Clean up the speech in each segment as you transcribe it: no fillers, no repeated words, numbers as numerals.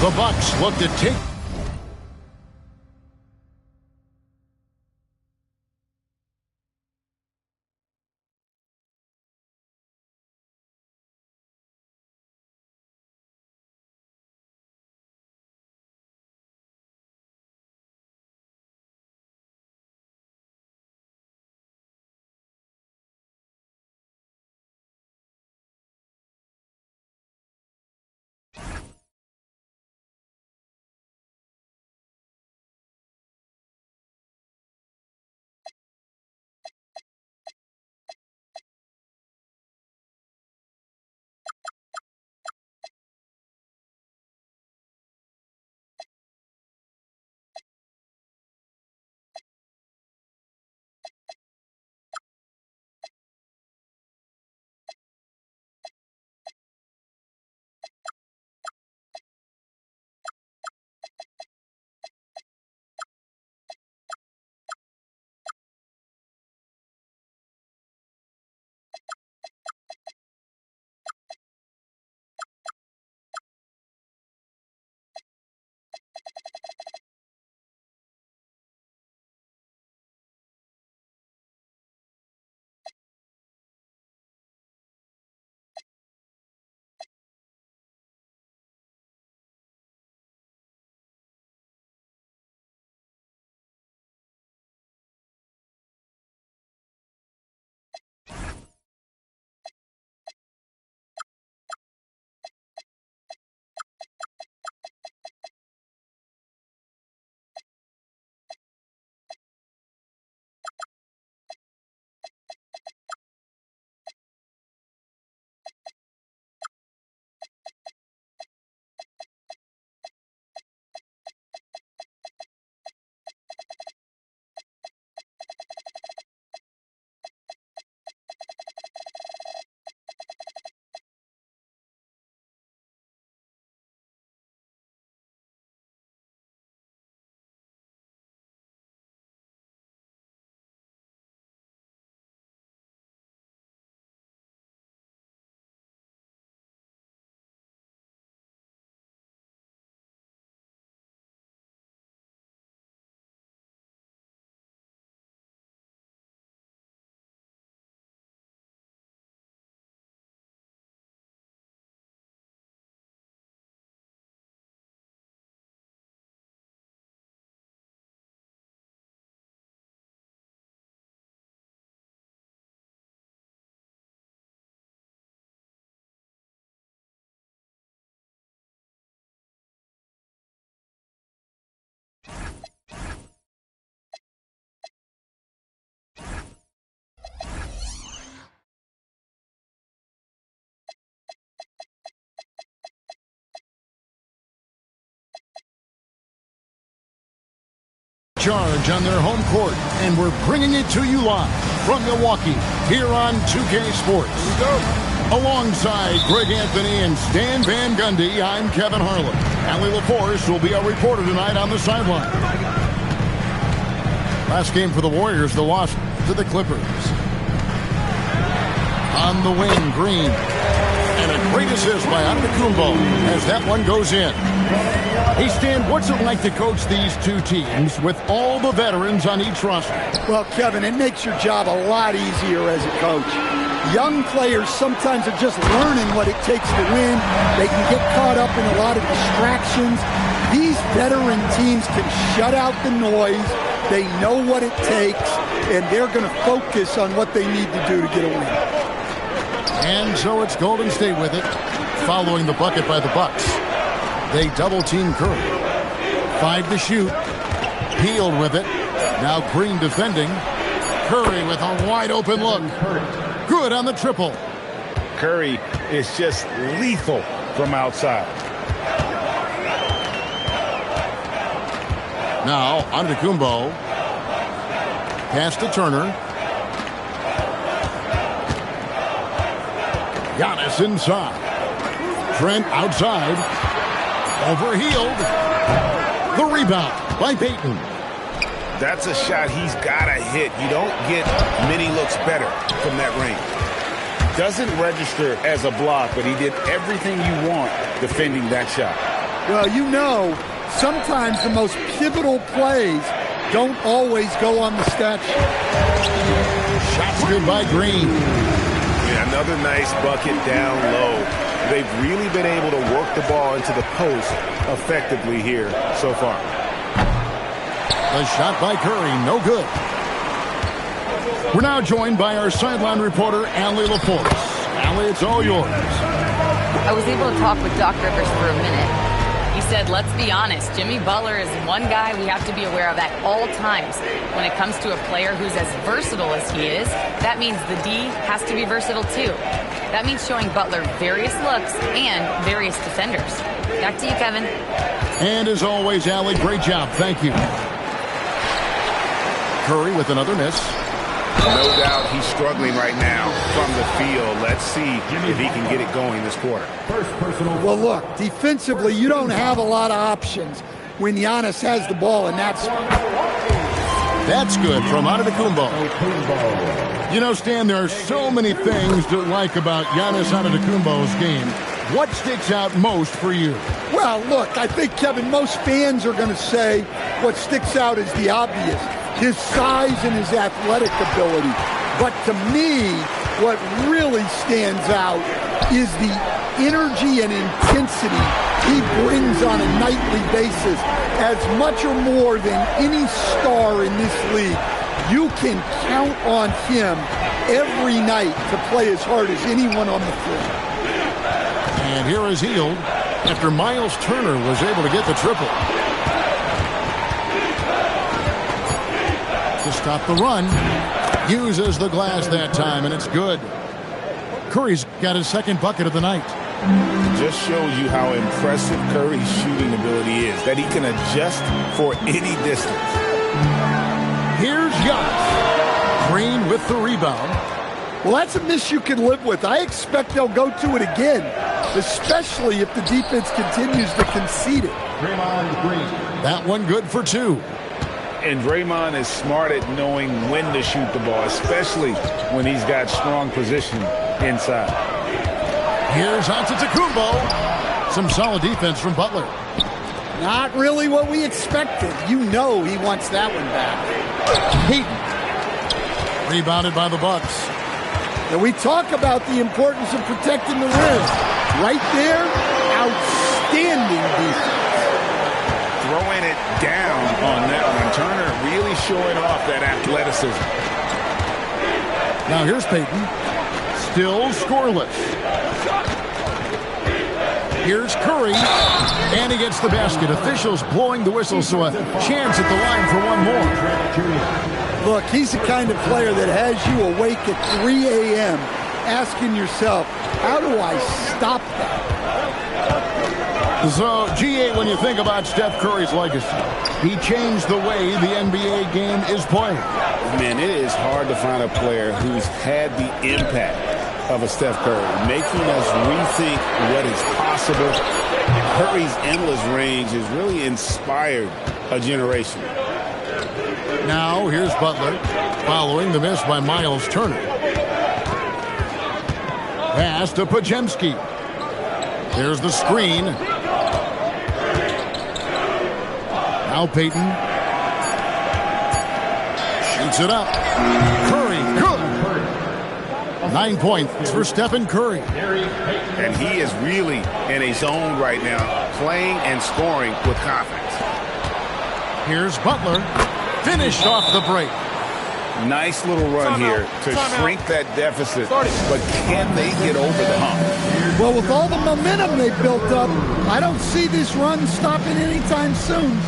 The Bucks look to take. Charge on their home court, and we're bringing it to you live from Milwaukee here on 2K Sports. Here we go. Alongside Greg Anthony and Stan Van Gundy, I'm Kevin Harlan. Allie LaForce will be our reporter tonight on the sideline. Last game for the Warriors, the loss to the Clippers. On the wing, Green. And a great assist by Antetokounmpo as that one goes in. Hey, Stan, what's it like to coach these two teams with all the veterans on each roster? Well, Kevin, it makes your job a lot easier as a coach. Young players sometimes are just learning what it takes to win. They can get caught up in a lot of distractions. These veteran teams can shut out the noise. They know what it takes, and they're going to focus on what they need to do to get a win. And so it's Golden State with it, following the bucket by the Bucks. They double-team Curry. 5 to shoot. Hield with it. Now Green defending. Curry with a wide-open look. Good on the triple. Curry is just lethal from outside. Now, Antetokounmpo. Pass to Turner. Giannis inside. Trent outside. Overhealed. The rebound by Payton. That's a shot he's got to hit. You don't get many looks better from that range. Doesn't register as a block, but he did everything you want defending that shot. Well, you know, sometimes the most pivotal plays don't always go on the stat sheet. Shots good by Green. Yeah, another nice bucket down low. They've really been able to work the ball into the post effectively here so far. The shot by Curry, no good. We're now joined by our sideline reporter, Allie LaForce. Allie, it's all yours. I was able to talk with Doc Rivers for a minute. He said, let's be honest, Jimmy Butler is one guy we have to be aware of at all times. When it comes to a player who's as versatile as he is, that means the D has to be versatile too. That means showing Butler various looks and various defenders. Back to you, Kevin. And as always, Allie, great job. Thank you. Curry with another miss. No doubt he's struggling right now from the field. Let's see if he can get it going this quarter. Well, look, defensively, you don't have a lot of options when Giannis has the ball in that spot. That's good from Antetokounmpo. You know, Stan, there are so many things to like about Giannis Antetokounmpo's game. What sticks out most for you? Well, look, I think, Kevin, most fans are going to say what sticks out is the obvious. His size and his athletic ability. But to me, what really stands out is the energy and intensity he brings on a nightly basis. As much or more than any star in this league, you can count on him every night to play as hard as anyone on the floor. And here is Hield after Miles Turner was able to get the triple. To stop the run, uses the glass that time, and it's good. Curry's got his second bucket of the night. Just shows you how impressive Curry's shooting ability is, that he can adjust for any distance. Here's Giannis. Green with the rebound. Well, that's a miss you can live with. I expect they'll go to it again, especially if the defense continues to concede it. Draymond Green. That one good for two. And Draymond is smart at knowing when to shoot the ball, especially when he's got strong position inside. Here's Antetokounmpo. Some solid defense from Butler. Not really what we expected. You know he wants that one back. Peyton. Rebounded by the Bucks. And we talk about the importance of protecting the rim. Right there, outstanding defense. Throwing it down on that one. Turner really showing off that athleticism. Now here's Peyton. Still scoreless. Here's Curry. And he gets the basket. Officials blowing the whistle, so a chance at the line for one more. Look, he's the kind of player that has you awake at 3 a.m. asking yourself, how do I stop that? So, G8, when you think about Steph Curry's legacy, he changed the way the NBA game is played. Man, it is hard to find a player who's had the impact of a Steph Curry, making us rethink what is possible. Curry's endless range has really inspired a generation. Now, here's Butler, following the miss by Miles Turner. Pass to Podziemski. There's the screen. Now Peyton. Shoots it up. Curry, good. 9 points for Stephen Curry. And he is really in a zone right now, playing and scoring with confidence. Here's Butler. Finished off the break. Nice little run here to shrink that deficit, but can they get over the hump? Well, with all the momentum they built up, I don't see this run stopping anytime soon.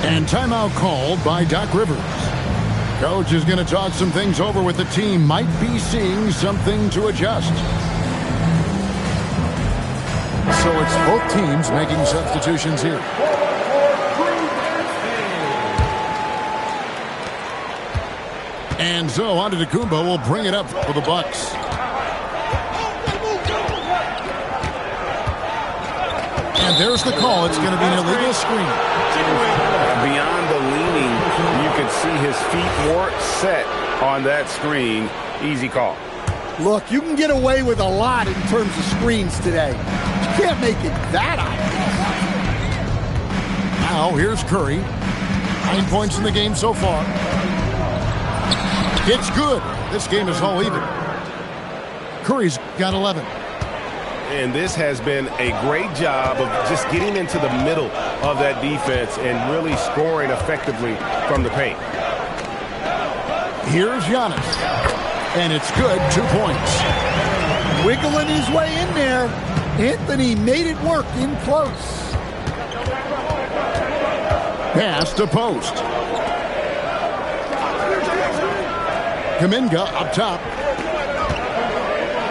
And timeout called by Doc Rivers. Coach is going to talk some things over with the team. Might be seeing something to adjust. So it's both teams making substitutions here. And so Antetokounmpo will bring it up for the Bucks. And there's the call. It's going to be an illegal screen. Beyond the leaning, you can see his feet weren't set on that screen. Easy call. Look, you can get away with a lot in terms of screens today. You can't make it that obvious. Now here's Curry. 9 points in the game so far. It's good. This game is all even. Curry's got 11. And this has been a great job of just getting into the middle of that defense and really scoring effectively from the paint. Here's Giannis. And it's good. 2 points. Wiggling his way in there. Anthony made it work in close. Pass to Post. Kuminga up top.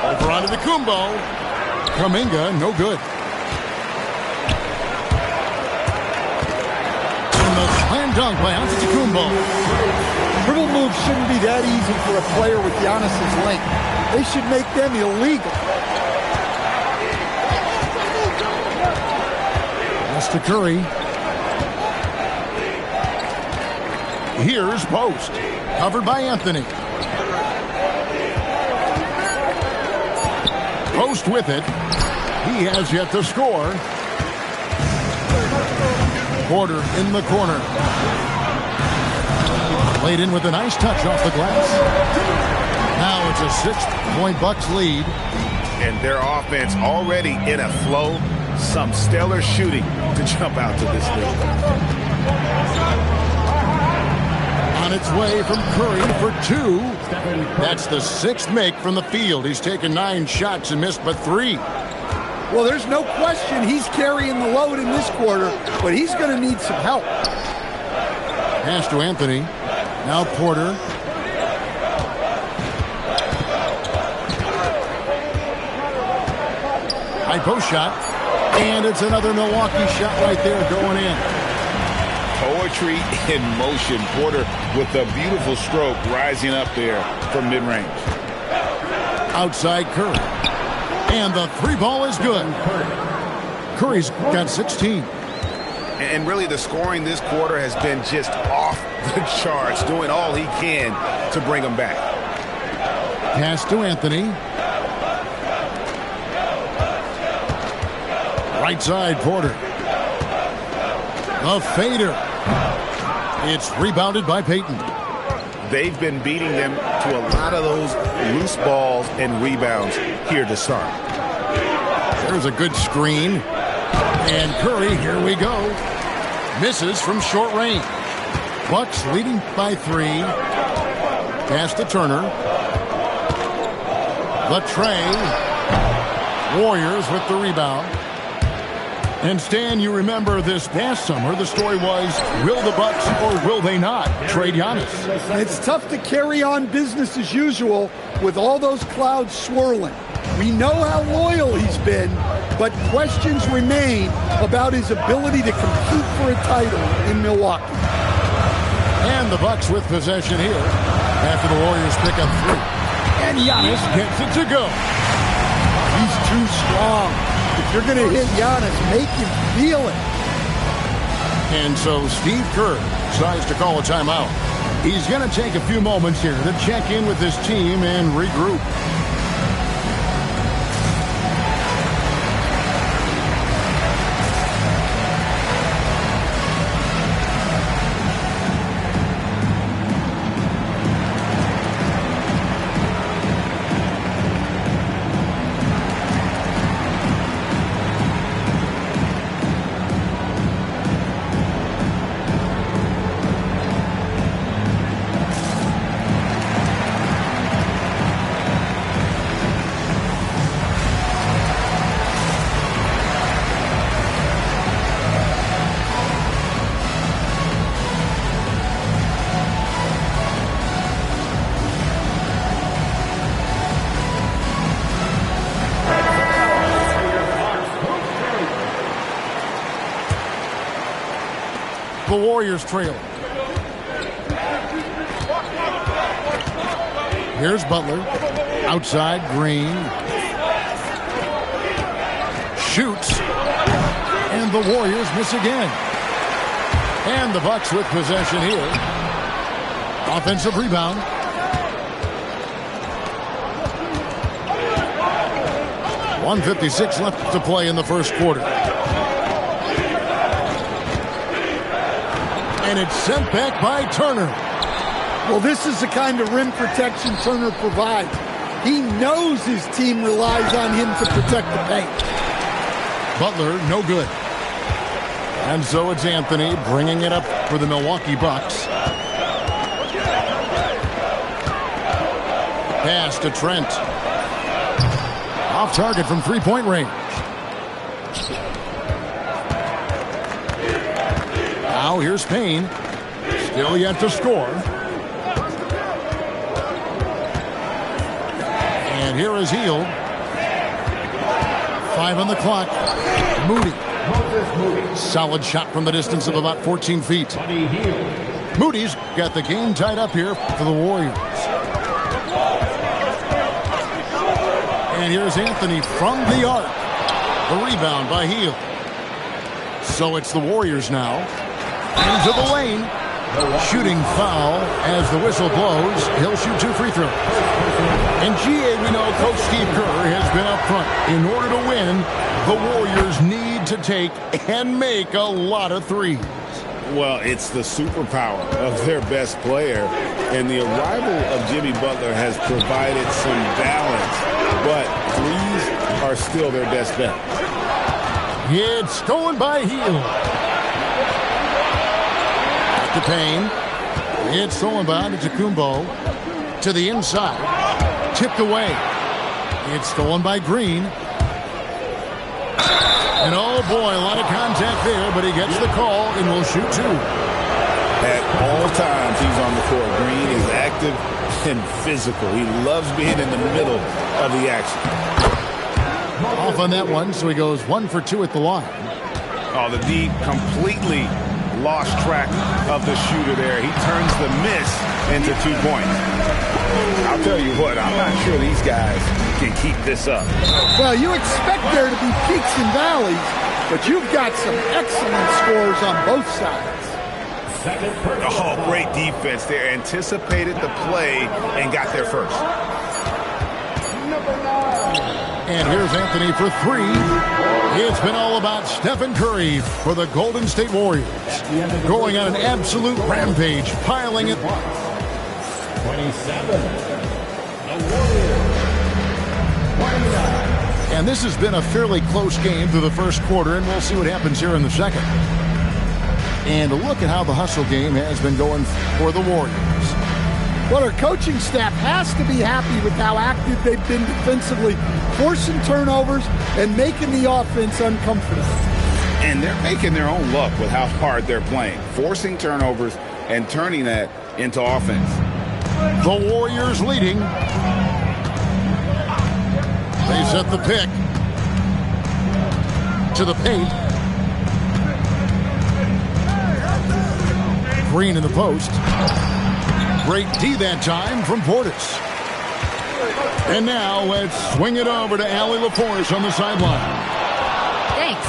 Over onto the Kumbo. Kuminga, no good. And the slam dunk by Antetokounmpo. Dribble moves shouldn't be that easy for a player with Giannis's length. They should make them illegal. Pass to Curry. Here's Post. Covered by Anthony. Post with it. He has yet to score. Porter in the corner. Played in with a nice touch off the glass. Now it's a 6-point Bucks lead. And their offense already in a flow. Some stellar shooting to jump out to this lead. On its way from Curry for 2. That's the 6th make from the field. He's taken 9 shots and missed but 3. Well, there's no question he's carrying the load in this quarter, but he's going to need some help. Pass to Anthony. Now Porter. High post shot. And it's another Milwaukee shot right there going in. Poetry in motion. Porter with a beautiful stroke rising up there from mid-range. Outside Curry. And the 3-ball is good. Curry's got 16. And really the scoring this quarter has been just off the charts, doing all he can to bring them back. Pass to Anthony. Right side, Porter. The fader. It's rebounded by Payton. They've been beating them to a lot of those loose balls and rebounds here to start. There's a good screen. And Curry, here we go. Misses from short range. Bucks leading by 3. Pass to Turner. The tray. Warriors with the rebound. And Stan, you remember this past summer, the story was, will the Bucks or will they not trade Giannis? It's tough to carry on business as usual with all those clouds swirling. We know how loyal he's been, but questions remain about his ability to compete for a title in Milwaukee. And the Bucks with possession here after the Warriors pick up 3. And Giannis gets it to go. He's too strong. If you're going to hit Giannis, make him feel it. And so Steve Kerr decides to call a timeout. He's going to take a few moments here to check in with his team and regroup. The Warriors trail. Here's Butler. Outside, Green. Shoots. And the Warriors miss again. And the Bucks with possession here. Offensive rebound. .156 left to play in the first quarter. And it's sent back by Turner. Well, this is the kind of rim protection Turner provides. He knows his team relies on him to protect the paint. Butler, no good. And so it's Anthony bringing it up for the Milwaukee Bucks. Pass to Trent. Off target from three-point range. Now here's Payne. Still yet to score. And here is Hield. 5 on the clock. Moody. Solid shot from the distance of about 14 feet. Moody's got the game tied up here for the Warriors. And here's Anthony from the arc. The rebound by Hield. So it's the Warriors now. Into the lane. Shooting foul as the whistle blows. He'll shoot 2 free throws. And GA, we know Coach Steve Kerr has been up front. In order to win, the Warriors need to take and make a lot of threes. Well, it's the superpower of their best player. And the arrival of Jimmy Butler has provided some balance. But threes are still their best bet. It's stolen by Hield. To Payne. It's stolen by Antetokounmpo. To the inside. Tipped away. It's stolen by Green. And oh boy, a lot of contact there, but he gets the call and will shoot 2. At all times he's on the court. Green is active and physical. He loves being in the middle of the action. Off on that one, so he goes 1 for 2 at the line. Oh, the D completely lost track of the shooter there. He turns the miss into 2 points. I'll tell you what, I'm not sure these guys can keep this up. Well, you expect there to be peaks and valleys, but you've got some excellent scores on both sides. Oh, great defense there. Anticipated the play and got there first. And here's Anthony for 3. It's been all about Stephen Curry for the Golden State Warriors. Going on an absolute rampage, piling it. 27. The Warriors. 29. And this has been a fairly close game through the first quarter, and we'll see what happens here in the second. And look at how the hustle game has been going for the Warriors. Well, our coaching staff has to be happy with how active they've been defensively, forcing turnovers and making the offense uncomfortable. And they're making their own luck with how hard they're playing, forcing turnovers and turning that into offense. The Warriors leading. They set the pick to the paint. Green in the post. Great D that time from Portis. And now let's swing it over to Allie LaForce on the sideline. Thanks.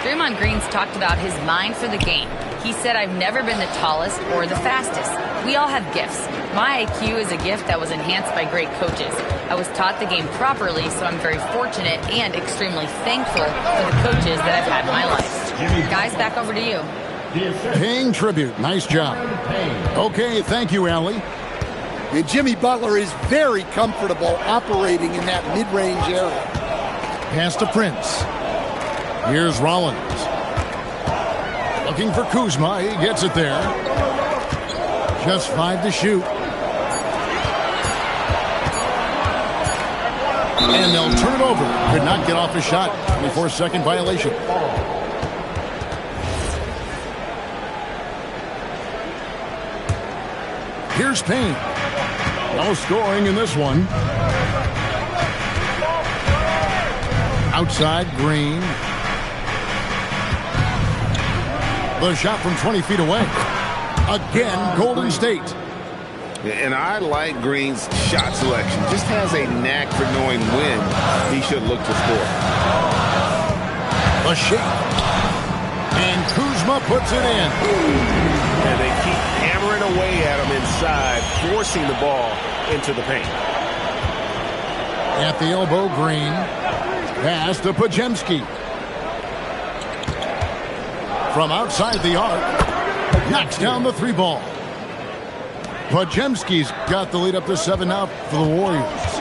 Draymond Green's talked about his mind for the game. He said, I've never been the tallest or the fastest. We all have gifts. My IQ is a gift that was enhanced by great coaches. I was taught the game properly, so I'm very fortunate and extremely thankful for the coaches that I've had in my life. Guys, back over to you. Paying tribute. Nice job. Okay, thank you, Allie. And Jimmy Butler is very comfortable operating in that mid-range area. Pass to Prince. Here's Rollins. Looking for Kuzma. He gets it there. Just 5 to shoot. And they'll turn it over. Could not get off the shot. 24-second violation. Here's Payne. No scoring in this one. Outside, Green. The shot from 20 feet away. Again, Golden State. And I like Green's shot selection. Just has a knack for knowing when he should look to score. The shake. And Kuzma puts it in. And they keep hammering away at him inside, forcing the ball into the paint. At the elbow, Green. Pass to Podziemski. From outside the arc. knocks down the 3 ball. Podziemski's got the lead up to 7 now for the Warriors.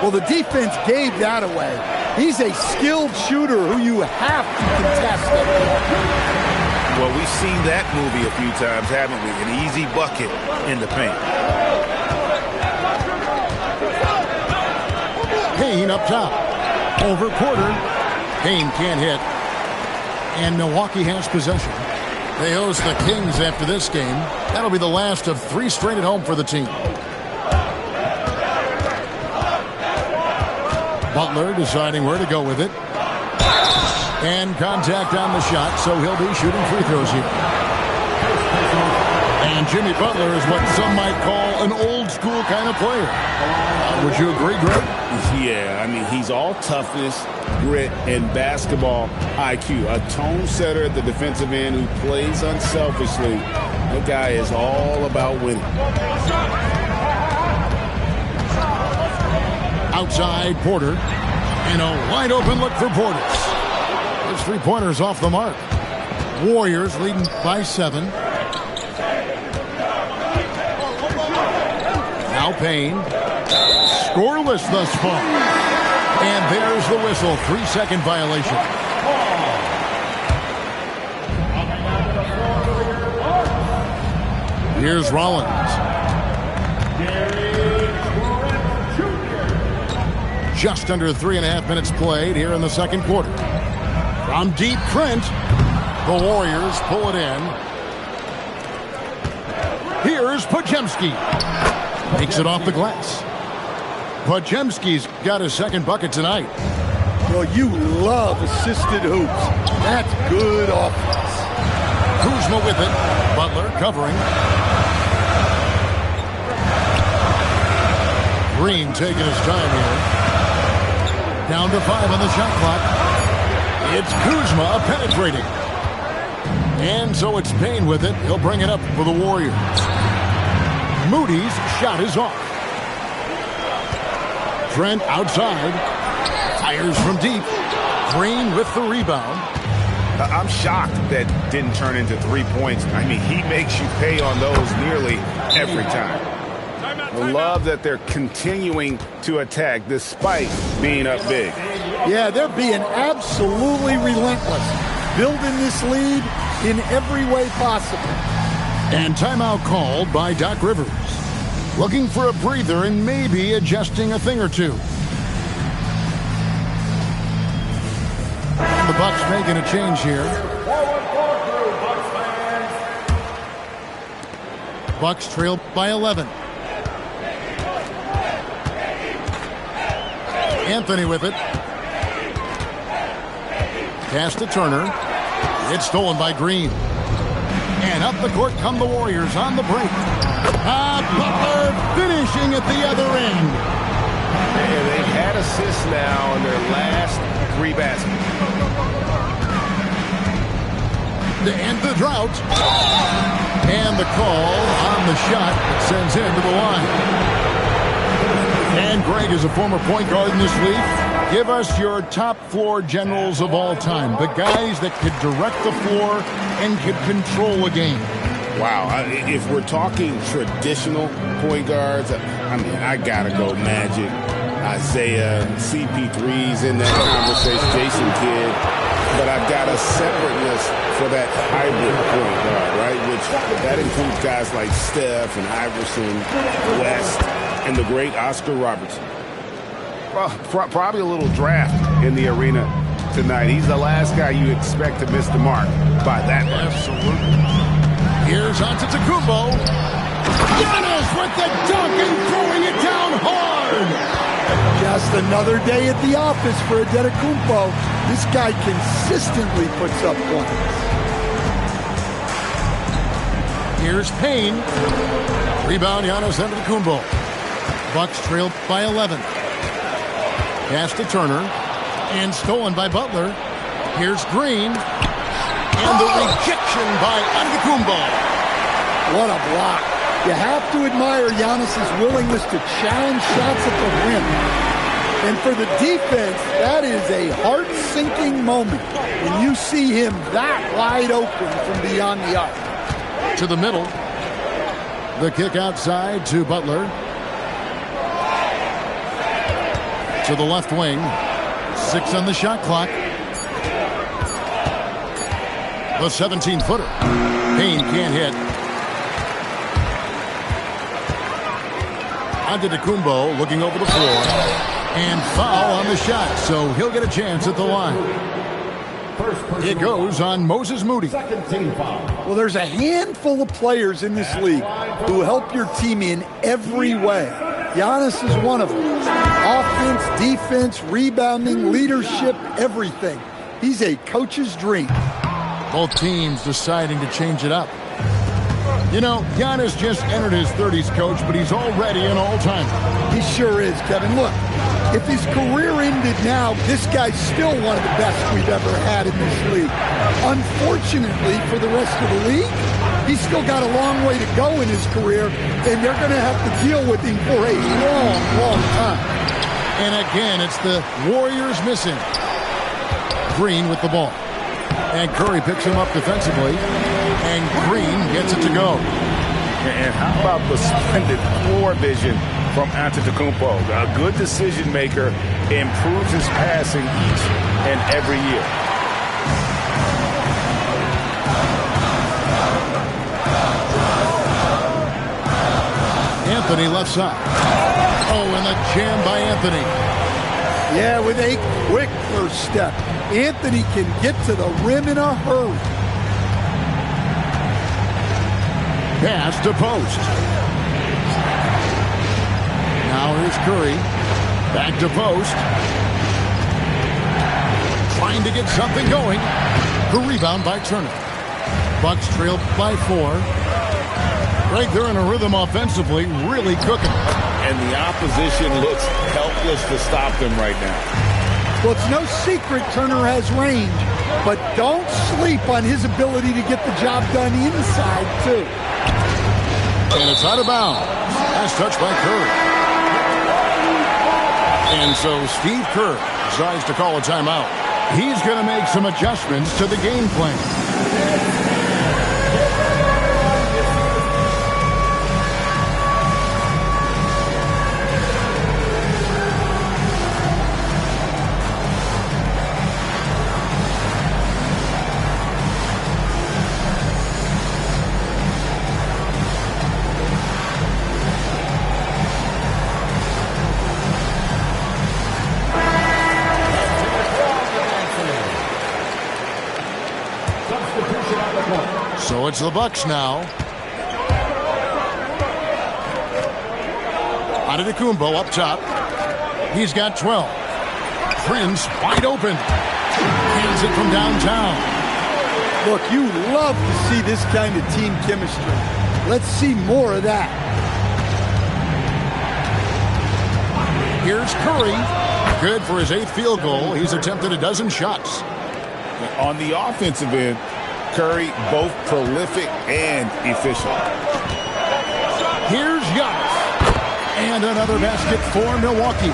Well, the defense gave that away. He's a skilled shooter who you have to contest that ball. Well, we've seen that movie a few times, haven't we? An easy bucket in the paint. Payne up top. Over Porter. Payne can't hit. And Milwaukee has possession. They host the Kings after this game. That'll be the last of 3 straight at home for the team. Butler deciding where to go with it. And contact on the shot, so he'll be shooting free throws here. And Jimmy Butler is what some might call an old school kind of player. Would you agree, Greg? Yeah, I mean, he's all toughness, grit, and basketball IQ. A tone setter at the defensive end who plays unselfishly. That guy is all about winning. Outside Porter. And a wide open look for Portis. His 3-pointers off the mark. Warriors leading by 7. Now Payne. Scoreless thus far. And there's the whistle. 3-second violation. Here's Rollins. Just under 3.5 minutes played here in the second quarter. From deep, Trent. The Warriors pull it in. Here's Podziemski. Makes it off the glass. Podziemski's got his second bucket tonight. Well, you love assisted hoops. That's good offense. Kuzma with it. Butler covering. Green taking his time here. Down to 5 on the shot clock. It's Kuzma penetrating. And so it's Payne with it. He'll bring it up for the Warriors. Moody's shot is off. Trent outside. Fires from deep. Green with the rebound. I'm shocked that didn't turn into 3 points. I mean, he makes you pay on those nearly every time. I love that they're continuing to attack despite being up big. Yeah, they're being absolutely relentless. Building this lead in every way possible. And timeout called by Doc Rivers. Looking for a breather and maybe adjusting a thing or two. The Bucks making a change here. Bucks trail by 11. Anthony with it. Pass to Turner. It's stolen by Green. And up the court come the Warriors on the break. Butler finishing at the other end. And they've had assists now in their last 3 baskets. To end the drought. And the call on the shot that sends him to the line. And Greg is a former point guard in this league. Give us your top floor generals of all time. The guys that could direct the floor and could control a game. Wow. If we're talking traditional point guards, I mean, I got to go Magic, Isaiah, CP3's in that conversation, Jason Kidd. But I've got a separate list for that hybrid point guard, right? Which that includes guys like Steph and Iverson, West, and the great Oscar Robertson. Well, probably a little draft in the arena tonight. He's the last guy you expect to miss the mark by that much. Absolutely. Here's Antetokounmpo. Giannis with the dunk and throwing it down hard. Just another day at the office for Antetokounmpo. This guy consistently puts up points. Here's Payne. Rebound, Giannis Antetokounmpo. Bucks trail by 11. Pass to Turner. And stolen by Butler. Here's Green. And the rejection by Antetokounmpo. What a block. You have to admire Giannis's willingness to challenge shots at the rim. And for the defense, that is a heart-sinking moment when you see him that wide open from beyond the arc. To the middle. The kick outside to Butler. To the left wing. 6 on the shot clock. The 17-footer. Payne can't hit. Antetokounmpo looking over the floor. And foul on the shot, so he'll get a chance at the line. It goes on Moses Moody. Well, there's a handful of players in this league who help your team in every way. Giannis is one of them. Offense, defense, rebounding, leadership, everything. He's a coach's dream. Both teams deciding to change it up. You know, Giannis just entered his 30s, Coach, but he's already an all-timer. He sure is, Kevin. Look, if his career ended now, this guy's still one of the best we've ever had in this league. Unfortunately for the rest of the league, he's still got a long way to go in his career, and they're going to have to deal with him for a long, long time. And again, it's the Warriors missing. Green with the ball. And Curry picks him up defensively. And Green gets it to go. And how about the splendid floor vision from Antetokounmpo? A good decision maker, improves his passing each and every year. Anthony left side. Oh, and the jam by Anthony. Yeah, with a quick first step. Anthony can get to the rim in a hurry. Pass to Post. Now here's Curry. Back to Post. Trying to get something going. The rebound by Turner. Bucks trailed by 4. Greg, they're in a rhythm offensively, really cooking. And the opposition looks helpless to stop them right now. Well, it's no secret Turner has range, but don't sleep on his ability to get the job done inside, too. And it's out of bounds. That's touched by Curry. And so Steve Kerr decides to call a timeout. He's going to make some adjustments to the game plan. So it's the Bucks now. Antetokounmpo up top. He's got 12. Prince wide open. Hands it from downtown. Look, you love to see this kind of team chemistry. Let's see more of that. Here's Curry. Good for his 8th field goal. He's attempted a dozen shots. On the offensive end, Curry both prolific and efficient. Here's Giannis. And another basket for Milwaukee.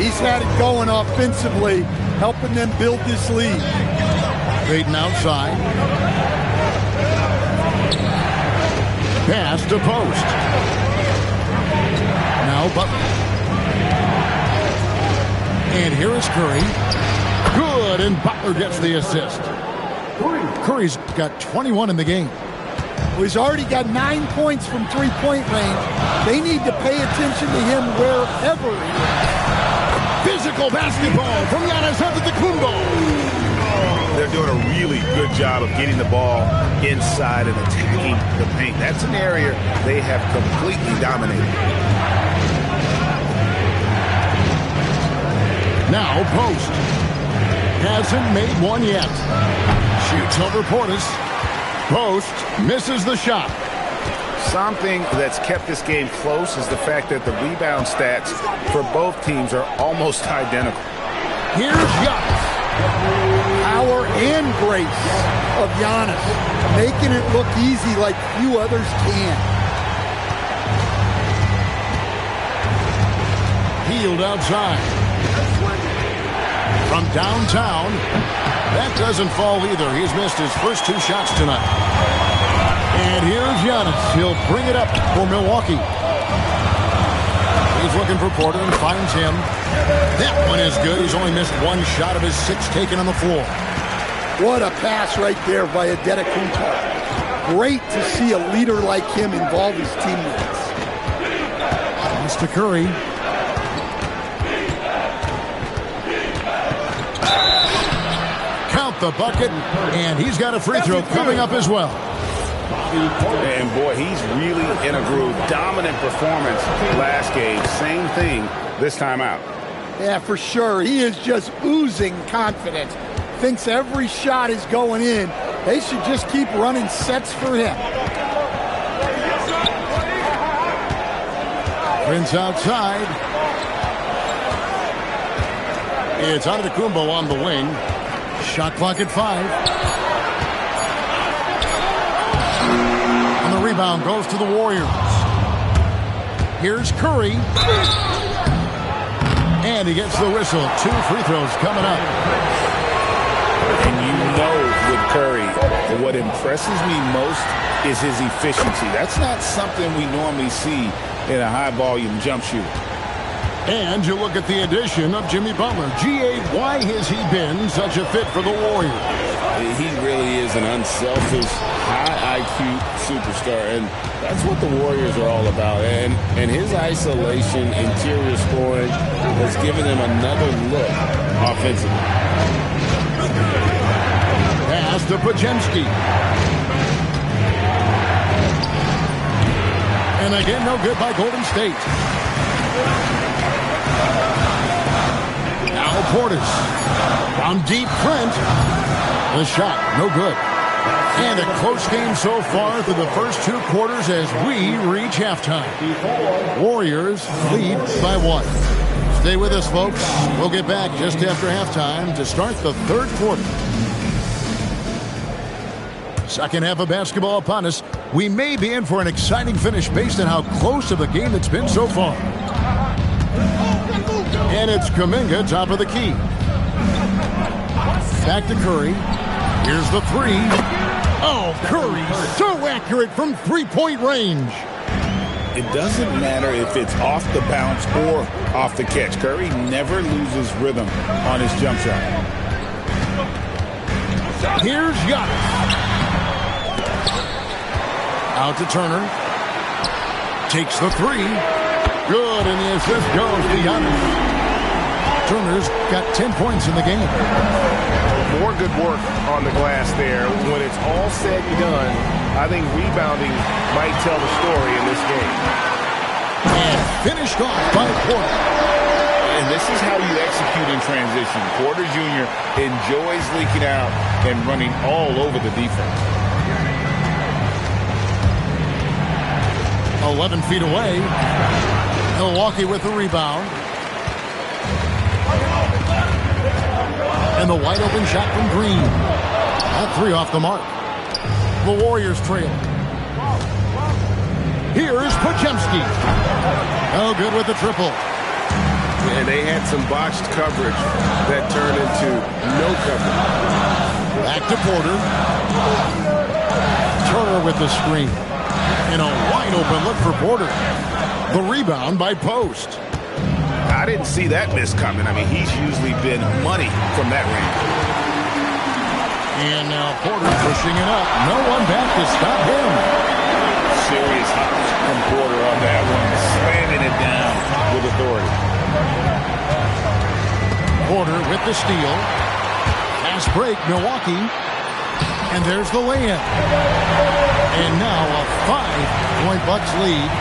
He's had it going offensively, helping them build this lead. Payton outside. Pass to Post. Now Butler. And here is Curry. Good, and Butler gets the assist. Curry's got 21 in the game. Well, he's already got 9 points from three-point range. They need to pay attention to him wherever he is. Physical basketball from Giannis Antetokounmpo. They're doing a really good job of getting the ball inside and attacking the paint. That's an area they have completely dominated. Now Post. Hasn't made one yet. Shoots over Portis. Post misses the shot. Something that's kept this game close is the fact that the rebound stats for both teams are almost identical. Here's Giannis. Power and grace of Giannis, making it look easy like few others can. Healed outside. From downtown. That doesn't fall either. He's missed his first 2 shots tonight. And here's Giannis. He'll bring it up for Milwaukee. He's looking for Porter and finds him. That one is good. He's only missed one shot of his 6 taken on the floor. What a pass right there by Antetokounmpo. Great to see a leader like him involve his teammates. Pass to Curry. Count the bucket, and he's got a free throw coming up as well. And boy, he's really in a groove. Dominant performance last game. Same thing this time out. Yeah, for sure. He is just oozing confidence. Thinks every shot is going in. They should just keep running sets for him. Prince outside. It's Antetokounmpo on the wing. Shot clock at 5. And the rebound goes to the Warriors. Here's Curry. And he gets the whistle. 2 free throws coming up. And you know with Curry, what impresses me most is his efficiency. That's not something we normally see in a high-volume jump shooter. And you look at the addition of Jimmy Butler. G.A., why has he been such a fit for the Warriors? He really is an unselfish, high-IQ superstar, and that's what the Warriors are all about. And his isolation, interior scoring has given them another look offensively. Pass to Podziemski. And again, no good by Golden State. Now Portis. From deep Trent. The shot, no good. And a close game so far through the first 2 quarters as we reach halftime. Warriors lead by 1. Stay with us, folks. We'll get back just after halftime to start the 3rd quarter. Second half of basketball upon us. We may be in for an exciting finish based on how close of a game it's been so far. And it's Kuminga, top of the key. Back to Curry. Here's the 3. Oh, Curry, so accurate from 3-point range. It doesn't matter if it's off the bounce or off the catch. Curry never loses rhythm on his jump shot. Here's Giannis. Out to Turner. Takes the 3. Good, and the assist goes to Giannis. Turner's got 10 points in the game. More good work on the glass there. When it's all said and done, I think rebounding might tell the story in this game. And finished off by Porter. And this is how you execute in transition. Porter Jr. enjoys leaking out and running all over the defense. 11 feet away. Milwaukee with the rebound. And the wide open shot from Green. That 3 off the mark. The Warriors trail. Here's Podziemski. Oh, good with the triple. And they had some botched coverage that turned into no coverage. Back to Porter. Turner with the screen. And a wide open look for Porter. The rebound by Post. I didn't see that miss coming. I mean, he's usually been money from that range. And now Porter pushing it up. No one back to stop him. Serious hops from Porter on that one. Slamming it down with authority. Porter with the steal. Fast break, Milwaukee. And there's the lay-in. And now a 5-point Bucks lead.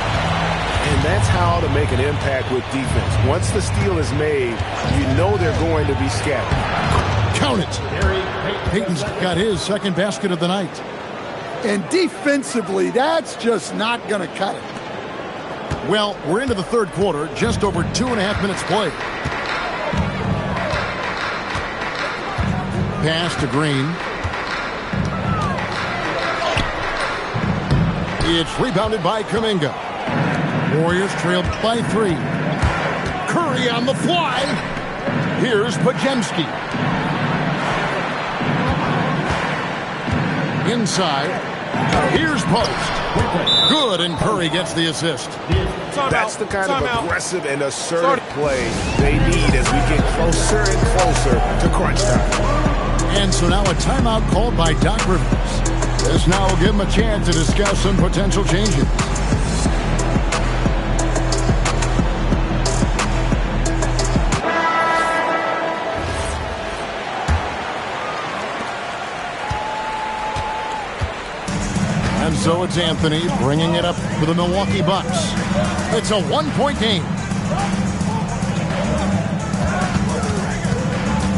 And that's how to make an impact with defense. Once the steal is made, you know they're going to be scattered. Count it. Payton's got his second basket of the night. And defensively, that's just not going to cut it. Well, we're into the 3rd quarter, just over 2.5 minutes played. Pass to Green. It's rebounded by Kuminga. Warriors trailed by 3. Curry on the fly. Here's Podziemski. Inside. Here's Post. Good, and Curry gets the assist. That's the kind of aggressive and assertive play they need as we get closer and closer to crunch time. And so now a timeout called by Doc Rivers. This now will give him a chance to discuss some potential changes. And so it's Anthony bringing it up for the Milwaukee Bucks. It's a one-point game.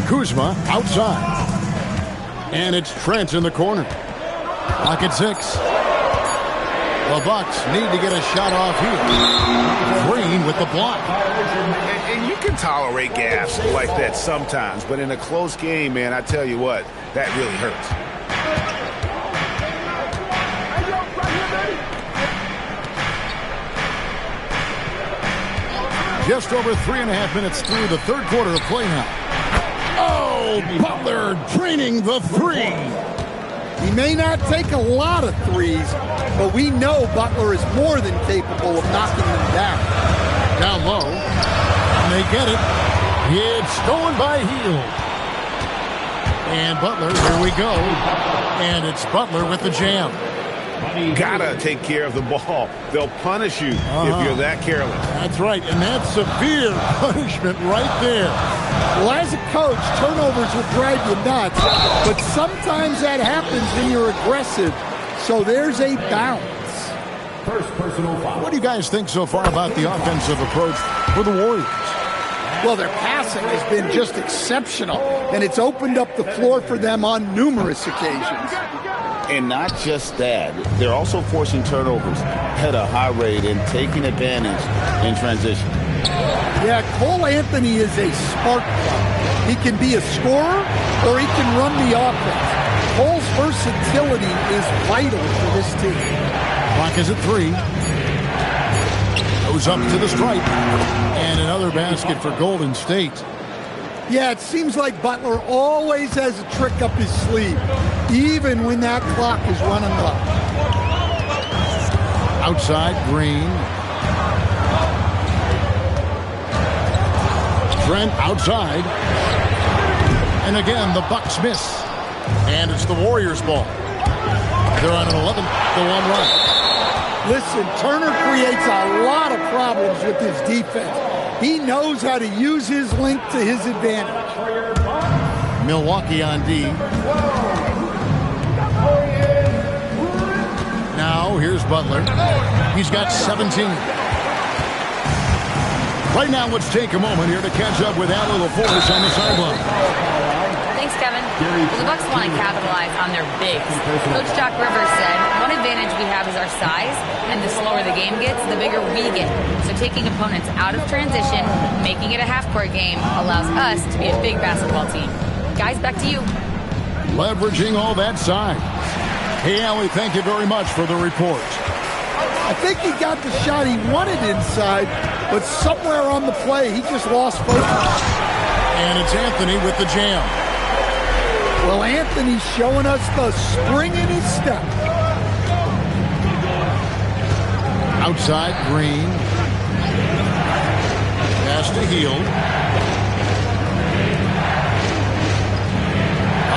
Kuzma outside. And it's Trent in the corner. Clock at 6. The Bucks need to get a shot off here. Green with the block. And you can tolerate gaps like that sometimes, but in a close game, man, I tell you what, that really hurts. Just over 3.5 minutes through the third quarter of play now. Oh, Butler draining the three. He may not take a lot of threes, but we know Butler is more than capable of knocking them down. Down low, and they get it. It's stolen by Hield. And Butler, here we go. And it's Butler with the jam. Gotta take care of the ball. They'll punish you if you're that careless. That's right, and that's severe punishment right there. Well, as a coach, turnovers will drive you nuts, but sometimes that happens when you're aggressive, so there's a balance. First personal foul. What do you guys think so far about the offensive approach for the Warriors? Well, their passing has been just exceptional, and it's opened up the floor for them on numerous occasions. And not just that, they're also forcing turnovers at a high rate and taking advantage in transition. Yeah, Cole Anthony is a spark plug. He can be a scorer or he can run the offense. Cole's versatility is vital for this team. Clock is at 3. Goes up to the stripe. And another basket for Golden State. Yeah, it seems like Butler always has a trick up his sleeve, even when that clock is running low. Outside, Green. Trent outside. And again, the Bucks miss. And it's the Warriors' ball. They're on an 11-1 run. Listen, Turner creates a lot of problems with his defense. He knows how to use his length to his advantage. Milwaukee on D. Now, here's Butler. He's got 17. Right now, let's take a moment here to catch up with Al LaForce on the sideline. Thanks, Kevin. Well, the Bucks want to capitalize on their bigs. Coach Doc Rivers said, one advantage we have is our size, and the slower the game gets, the bigger we get. So taking opponents out of transition, making it a half-court game, allows us to be a big basketball team. Guys, back to you. Leveraging all that size. Hey, Allie, thank you very much for the report. I think he got the shot he wanted inside, but somewhere on the play, he just lost focus. And it's Anthony with the jam. Well, Anthony's showing us the spring in his step. Outside, Green. Pass to Hield.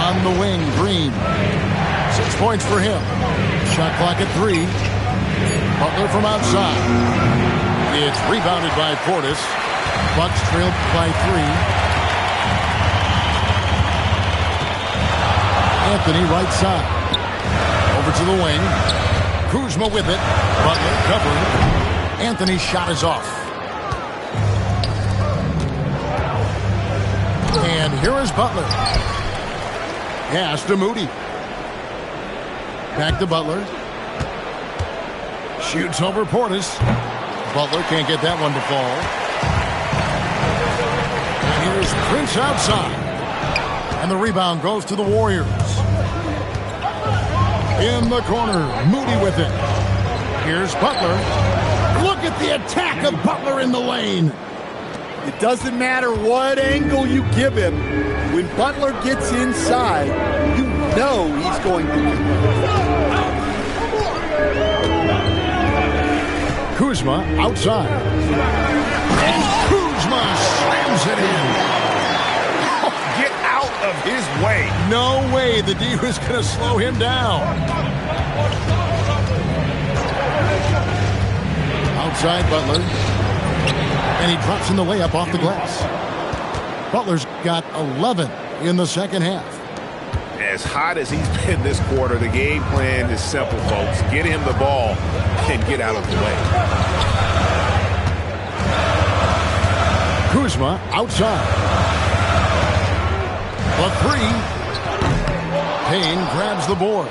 On the wing, Green. 6 points for him. Shot clock at 3. Butler from outside. It's rebounded by Portis. Bucks trailed by 3. Anthony right side. Over to the wing. Kuzma with it. Butler covering. Anthony's shot is off. And here is Butler. Pass to Moody. Back to Butler. Shoots over Portis. Butler can't get that one to fall. And here's Prince outside. And the rebound goes to the Warriors. In the corner, Moody with it. Here's Butler. Look at the attack of Butler in the lane. It doesn't matter what angle you give him. When Butler gets inside, you know he's going to do it. Kuzma outside. And Kuzma slams it in. Get out of his way. No way the D was going to slow him down. Outside Butler. And he drops in the layup off the glass. Butler's got 11 in the second half. As hot as he's been this quarter, the game plan is simple, folks. Get him the ball and get out of the way. Kuzma outside. The three. Payne grabs the board.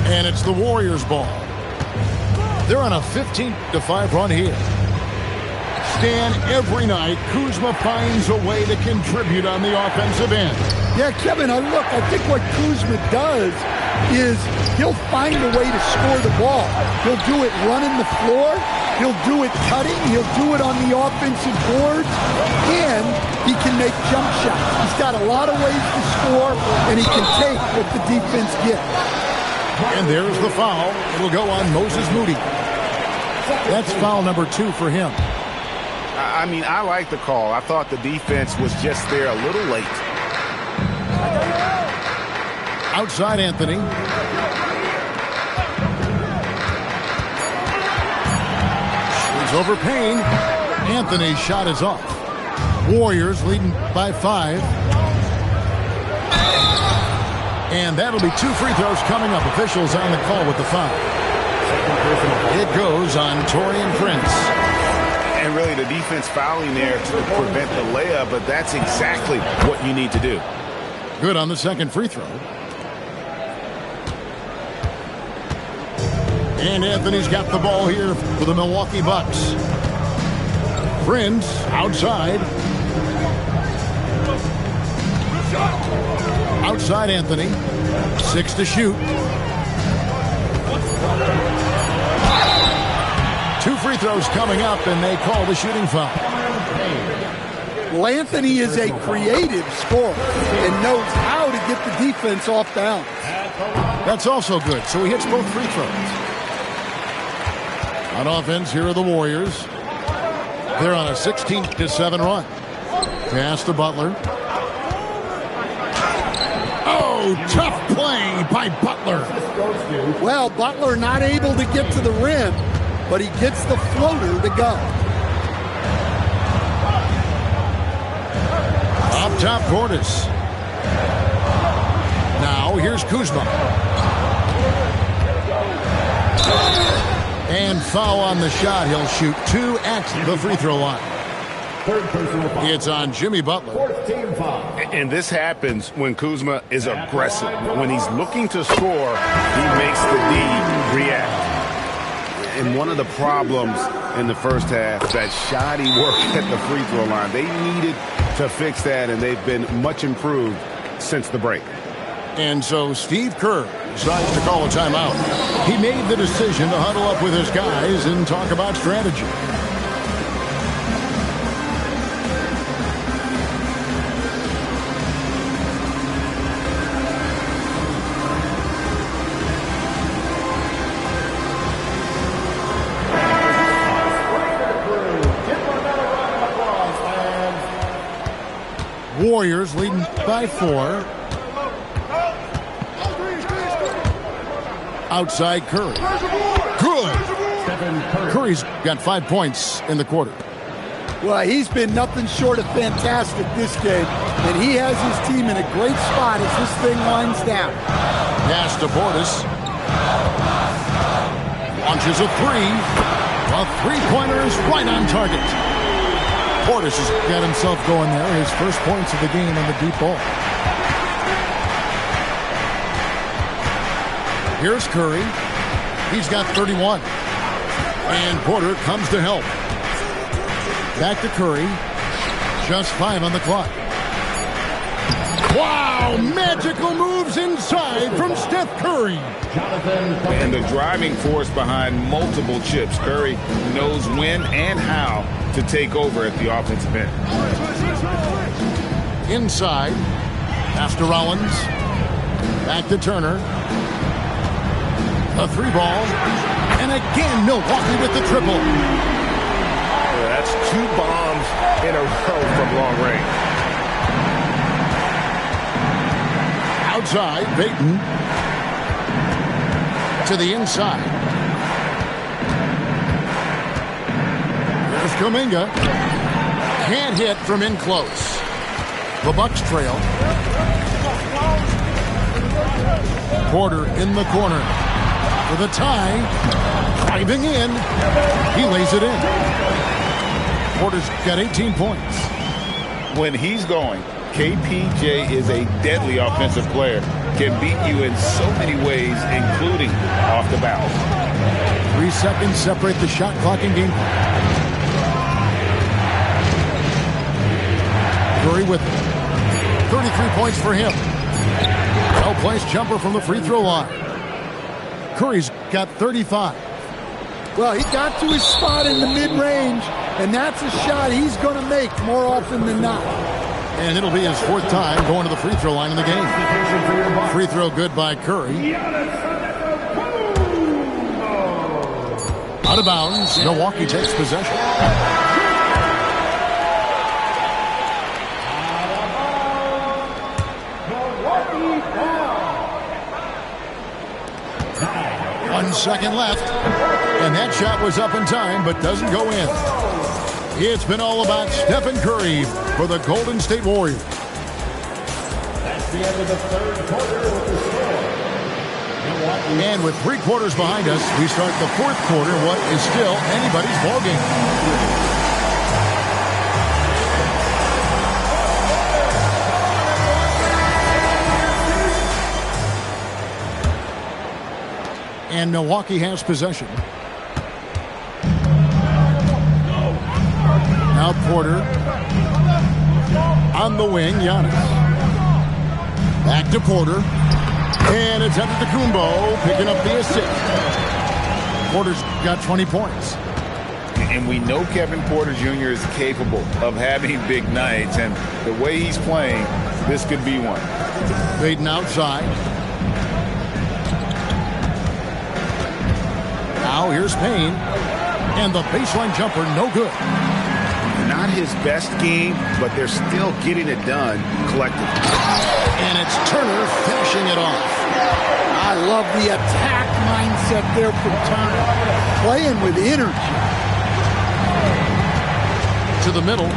And it's the Warriors' ball. They're on a 15-5 run here. Stan, every night, Kuzma finds a way to contribute on the offensive end. Yeah, Kevin, I think what Kuzma does is he'll find a way to score the ball. He'll do it running the floor. He'll do it cutting. He'll do it on the offensive boards. And he can make jump shots. He's got a lot of ways to score, and he can take what the defense gets. And there's the foul. It'll go on Moses Moody. That's foul number 2 for him. I mean, I like the call. I thought the defense was just there a little late. Outside Anthony. Shoots over Payne. Anthony's shot is off. Warriors leading by 5. And that'll be 2 free throws coming up. Officials on the call with the foul. It goes on Taurean Prince. And really the defense fouling there to prevent the layup, but that's exactly what you need to do. Good on the second free throw. And Anthony's got the ball here for the Milwaukee Bucks. Prince outside. Outside Anthony. 6 to shoot. 2 free throws coming up, and they call the shooting foul. Well, Anthony is a creative scorer and knows how to get the defense off down. That's also good, so he hits both free throws. On offense, here are the Warriors. They're on a 16-7 run. Pass to Butler. Oh, tough play by Butler. Well, Butler not able to get to the rim, but he gets the floater to go. Up top, Portis. Now, here's Kuzma. And foul on the shot. He'll shoot 2 at the free throw line. It's on Jimmy Butler. And this happens when Kuzma is aggressive. When he's looking to score, he makes the D react. And one of the problems in the first half, that shoddy work at the free throw line. They needed to fix that, and they've been much improved since the break. And so Steve Kerr decides to call a timeout. He made the decision to huddle up with his guys and talk about strategy. Warriors leading by 4. Outside Curry. Good. Curry's got 5 points in the quarter. Well, he's been nothing short of fantastic this game, and he has his team in a great spot as this thing winds down. Pass to Portis. Launches a 3. A three-pointer is right on target. Portis has got himself going there. His first points of the game on the deep ball. Here's Curry. He's got 31. And Porter comes to help. Back to Curry. Just 5 on the clock. Wow! Magical moves inside from Steph Curry. And the driving force behind multiple chips. Curry knows when and how to take over at the offensive end. Inside. Pass to Rollins. Back to Turner. A 3 ball. And And again, Milwaukee with the triple. Yeah, that's 2 bombs in a row from long range. Outside, Payton. To the inside. There's Kuminga. Can't hit from in close. The Bucks trail. Porter in the corner. For the tie. Driving in. He lays it in. Porter's got 18 points. When he's going, KPJ is a deadly offensive player. Can beat you in so many ways, including off the bounce. 3 seconds separate the shot clock and game clock. Curry with it. 33 points for him. Well-placed jumper from the free throw line. Curry's got 35. Well, he got to his spot in the mid-range, and that's a shot he's going to make more often than not. And it'll be his 4th time going to the free throw line in the game. Free throw good by Curry. Out of bounds. Milwaukee takes possession. One second left. And that shot was up in time, but doesn't go in. It's been all about Stephen Curry for the Golden State Warriors. That's the end of the 3rd quarter with the score. And with 3 quarters behind us, we start the 4th quarter, what is still anybody's ballgame. And Milwaukee has possession. Now Porter. On the wing, Giannis. Back to Porter. And it's Antetokounmpo picking up the assist. Porter's got 20 points. And we know Kevin Porter Jr. is capable of having big nights. And the way he's playing, this could be one. Payton outside. Now here's Payne. And the baseline jumper, no good. Not his best game, but they're still getting it done collectively. And it's Turner finishing it off. I love the attack mindset there from Turner. Playing with energy. To the middle.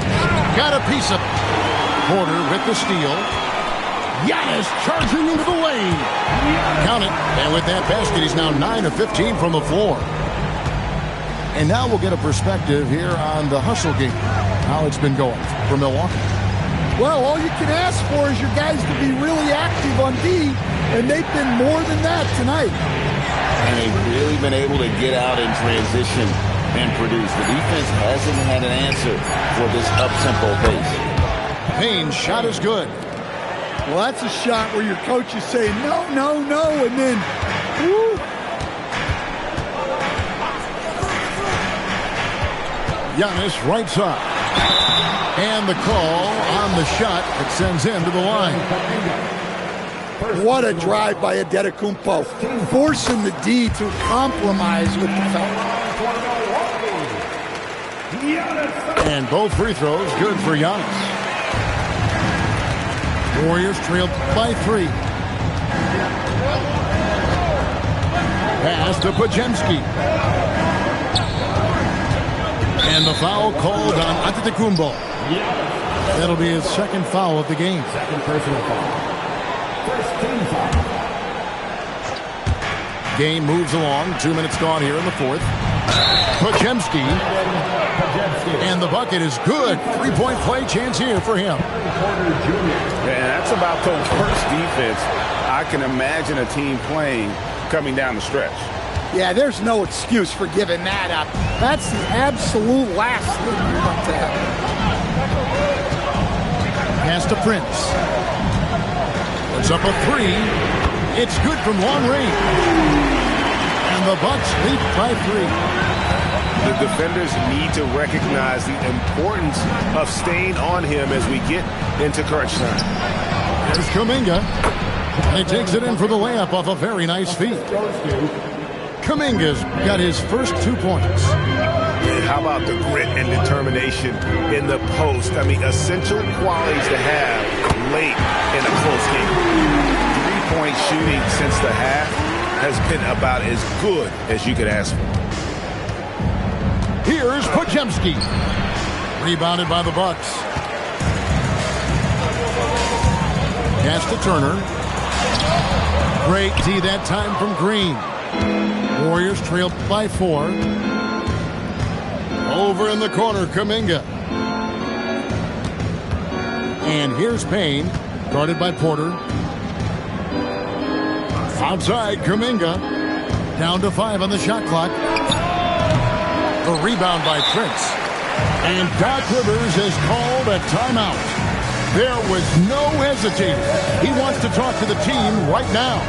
Got a piece of it. Porter with the steal. Giannis charging into the lane. Count it. And with that basket, he's now 9 of 15 from the floor. And now we'll get a perspective here on the hustle game. How it's been going for Milwaukee. Well, all you can ask for is your guys to be really active on D, and they've been more than that tonight. And they've really been able to get out in transition and produce. The defense hasn't had an answer for this up-tempo pace. Payne's shot is good. Well, that's a shot where your coach is saying, no, no, no, and then, woo. Giannis right side. And the call on the shot that sends him to the line. What a drive by Antetokounmpo. Forcing the D to compromise with the foul. And both free throws good for Giannis. Warriors trailed by 3. Pass to Podziemski. And the foul called on Antetokounmpo. That'll be his 2nd foul of the game. 2nd personal foul. 1st team foul. Game moves along. 2 minutes gone here in the 4th. Podziemski. And the bucket is good. 3-point play chance here for him. And that's about the worst defense I can imagine a team playing coming down the stretch. Yeah, there's no excuse for giving that up. That's the absolute last thing you want to have. Pass to Prince. Puts up a 3. It's good from long range. And the Bucks lead by 3. The defenders need to recognize the importance of staying on him as we get into crunch time. There's Kuminga. And he takes it in for the layup off a very nice feed. Kuminga's got his first 2 points. How about the grit and determination in the post? I mean, essential qualities to have late in a close game. 3-point shooting since the half has been about as good as you could ask for. Here's Podziemski. Rebounded by the Bucks. Pass to Turner. Great D that time from Green. Warriors trailed by 4. Over in the corner, Kuminga. And here's Payne, guarded by Porter. Outside, Kuminga. Down to 5 on the shot clock. The rebound by Prince. And Doc Rivers has called a timeout. There was no hesitating. He wants to talk to the team right now.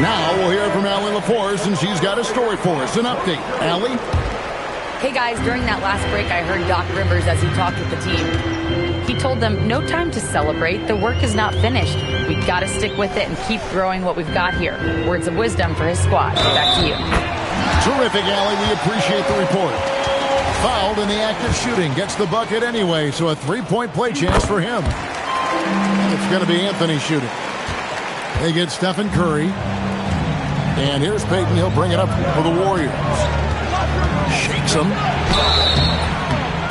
Now we'll hear from Allie LaForce, and she's got a story for us. An update. Allie? Hey guys, during that last break, I heard Doc Rivers as he talked with the team. He told them, no time to celebrate. The work is not finished. We got to stick with it and keep growing what we've got here. Words of wisdom for his squad. Back to you. Terrific, Allie. We appreciate the report. Fouled in the act of shooting. Gets the bucket anyway, so a 3-point play chance for him. It's going to be Anthony shooting. They get Stephen Curry. And here's Payton. He'll bring it up for the Warriors. Shakes him.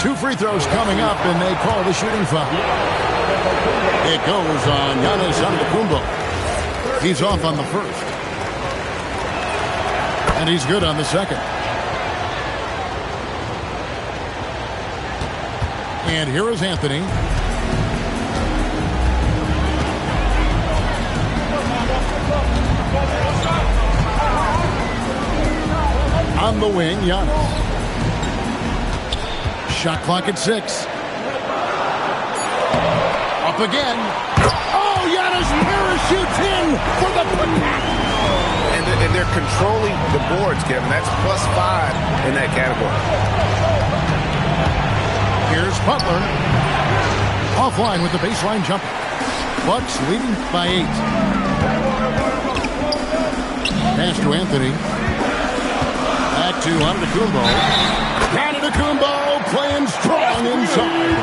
2 free throws coming up, and they call the shooting foul. It goes on Giannis Antetokounmpo. He's off on the first. And he's good on the second. And here is Anthony. On the wing, Giannis. Shot clock at 6. Up again. Oh, Giannis parachutes in for the putback. And they're controlling the boards, Kevin. That's +5 in that category. Here's Butler. Offline with the baseline jumper. Bucks leading by 8. Pass to Anthony. Back to Antetokounmpo. Antetokounmpo playing strong inside.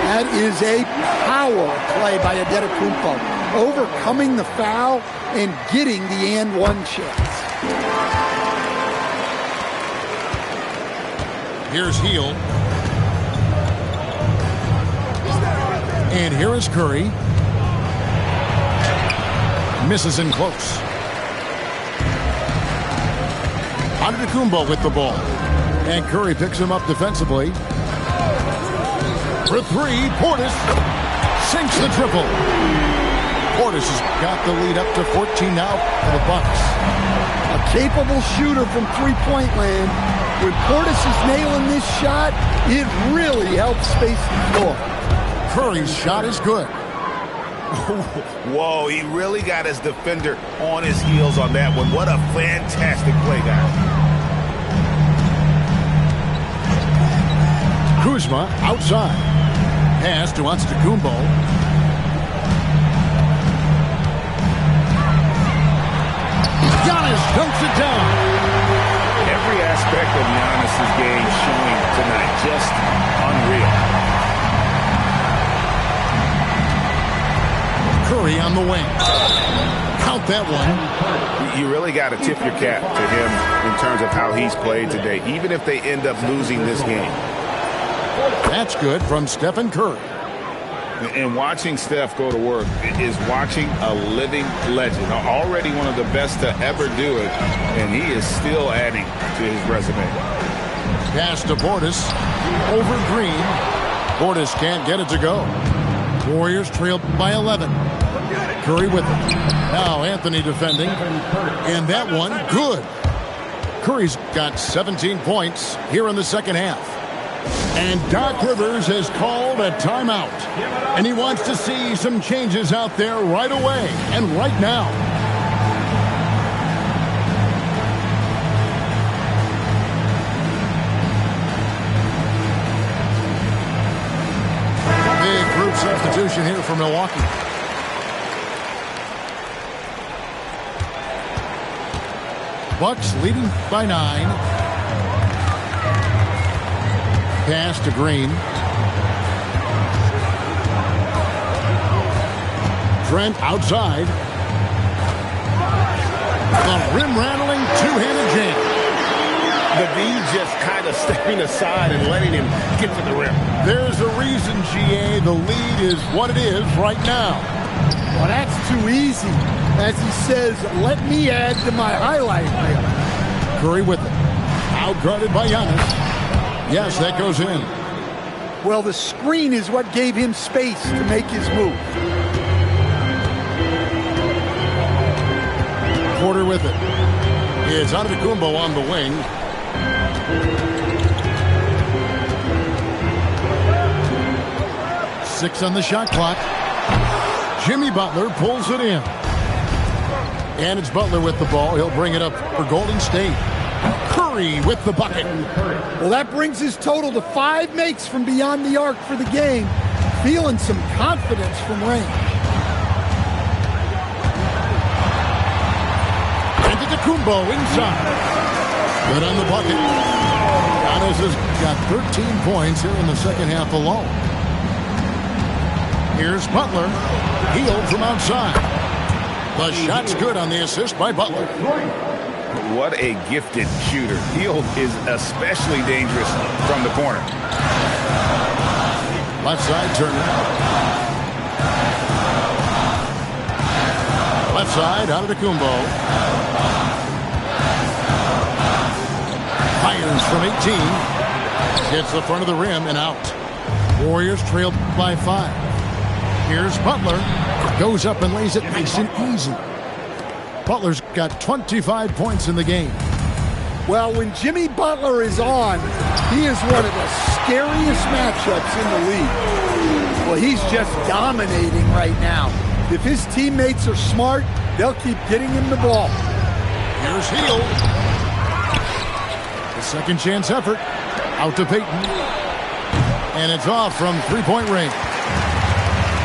That is a power play by Antetokounmpo, overcoming the foul and getting the and one chance. Here's Hield. And here is Curry. Misses in close. Antetokounmpo with the ball. And Curry picks him up defensively. For 3, Portis sinks the triple. Portis has got the lead up to 14 now for the Bucks. A capable shooter from three-point land. When Portis is nailing this shot, it really helps space the floor. Curry's shot is good. Whoa, he really got his defender on his heels on that one. What a fantastic play, guys. Kuzma outside. Pass to Antetokounmpo. Giannis dunks it down. Every aspect of Giannis' game showing tonight. Just unreal. Curry on the wing. Count that one. You really got to tip your cap to him in terms of how he's played today, even if they end up losing this game. That's good from Stephen Curry. And watching Steph go to work is watching a living legend. Already one of the best to ever do it, and he is still adding to his resume. Pass to Portis. Over Green. Portis can't get it to go. Warriors trailed by 11. Curry with it. Now Anthony defending. And that one, good. Curry's got 17 points here in the second half. And Doc Rivers has called a timeout. And he wants to see some changes out there right away and right now. substitution here for Milwaukee. Bucks leading by 9. Pass to Green. Trent outside. The rim-rattling two-handed jam. The D just kind of stepping aside and letting him get to the rim. There's a reason, GA, the lead is what it is right now. Well, that's too easy. As he says, let me add to my highlight reel. Curry with it. Outguarded by Giannis. Yes, that goes in. Well, the screen is what gave him space to make his move. Porter with it. It's Antetokounmpo on the wing. Six on the shot clock. Jimmy Butler pulls it in. And it's Butler with the ball. He'll bring it up for Golden State. Curry with the bucket. Well, that brings his total to 5 makes from beyond the arc for the game. Feeling some confidence from range. Antetokounmpo inside. Good on the bucket. Giannis has got 13 points here in the second half alone. Here's Butler. Healed from outside. The shot's good on the assist by Butler. What a gifted shooter. Hield is especially dangerous from the corner. Left side, Turner. Left side, Antetokounmpo. Fires from 18. Hits the front of the rim and out. Warriors trailed by 5. Here's Butler. Goes up and lays it nice and easy. Butler's got 25 points in the game. Well, when Jimmy Butler is on, he is one of the scariest matchups in the league. Well, he's just dominating right now. If his teammates are smart, they'll keep getting him the ball. Here's Hield. The second chance effort. Out to Payton. And it's off from three-point range.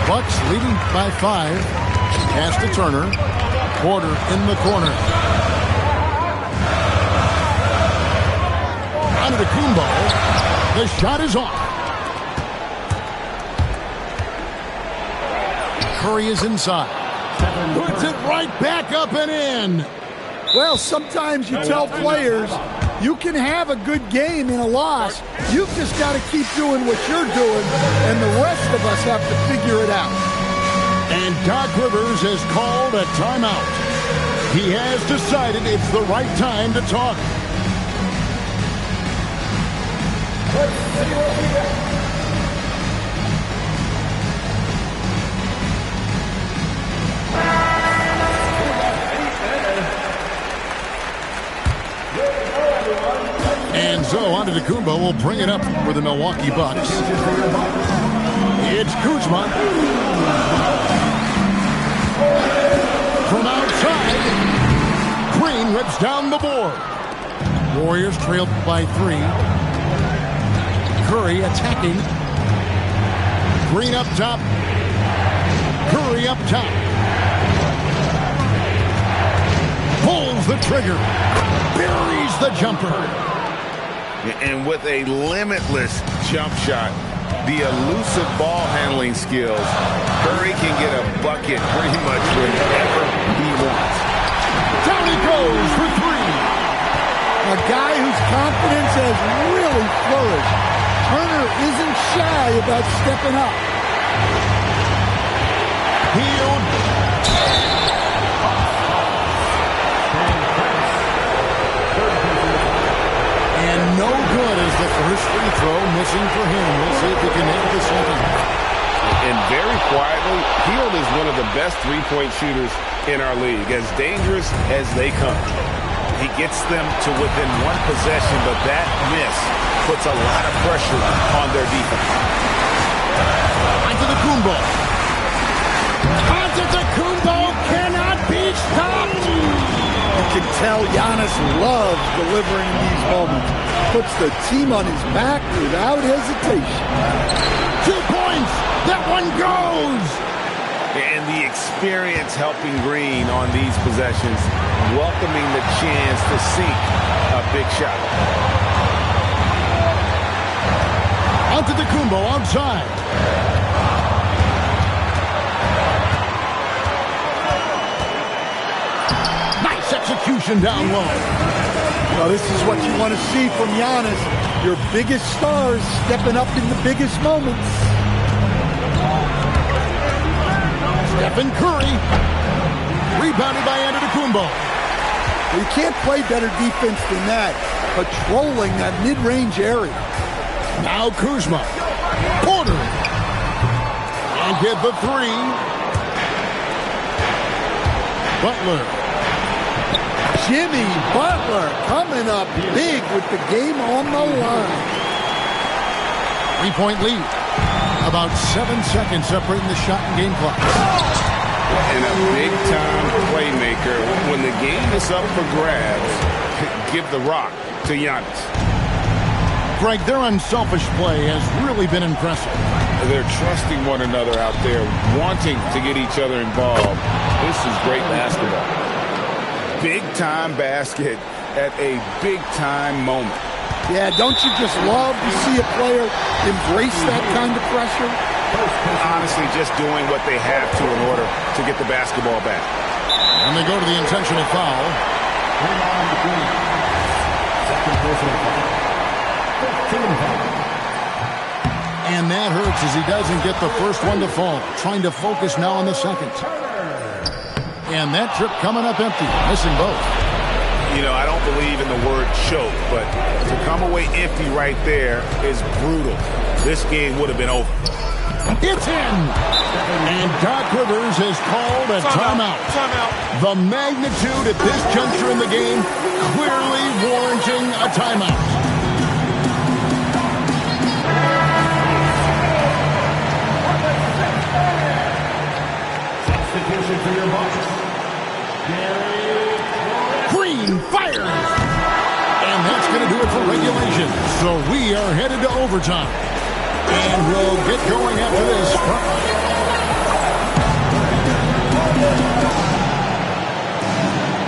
Bucks leading by 5. Pass to Turner. Porter in the corner. Antetokounmpo. The shot is off. Curry is inside. Puts it right back up and in. Well, sometimes you tell players you can have a good game in a loss. You've just got to keep doing what you're doing, and the rest of us have to figure it out. And Doc Rivers has called a timeout. He has decided it's the right time to talk. Let's see what we got. And so Antetokounmpo will bring it up for the Milwaukee Bucks. It's Kuzma. From outside, Green rips down the board. Warriors trailed by 3. Curry attacking. Green up top. Curry up top. Pulls the trigger. Buries the jumper. And with a limitless jump shot, the elusive ball handling skills, Curry can get a bucket pretty much whenever he wants. Down he goes for 3. A guy whose confidence has really flourished. Turner isn't shy about stepping up. Hield. And no good as the first free throw missing for him. We'll see if he can hit the second. And very quietly, Hield is one of the best three-point shooters in our league, as dangerous as they come. He gets them to within 1 possession, but that miss puts a lot of pressure on their defense. Antetokounmpo. Antetokounmpo cannot be stopped. You can tell Giannis loves delivering in these moments. Puts the team on his back without hesitation. 2 points. That one goes! And the experience helping Green on these possessions, welcoming the chance to sink a big shot. Onto the Kumbo outside. Nice execution down low. Well, this is what you want to see from Giannis. Your biggest stars stepping up in the biggest moments. Stephen Curry. Rebounded by Antetokounmpo. You can't play better defense than that. Patrolling that mid-range area. Now Kuzma. Porter. And get the three. Butler. Jimmy Butler coming up big with the game on the line. 3-point lead. About 7 seconds separating the shot and game clock. And a big-time playmaker. When the game is up for grabs, give the rock to Giannis. Greg, their unselfish play has really been impressive. They're trusting one another out there, wanting to get each other involved. This is great basketball. Big-time basket at a big-time moment. Yeah, don't you just love to see a player embrace that kind of pressure? Honestly, just doing what they have to in order to get the basketball back. And they go to the intentional foul. Second personal foul. 15 foul. And that hurts as he doesn't get the first one to fall. Trying to focus now on the second. And that trip coming up empty. Missing both. You know, I don't believe in the word choke, but to come away empty right there is brutal. This game would have been over. It's in! And Doc Rivers has called a timeout. The magnitude at this juncture in the game clearly warranting a timeout. Substitution for your Bucks. Green fires! And that's going to do it for regulation. So we are headed to overtime. And we'll get going after this.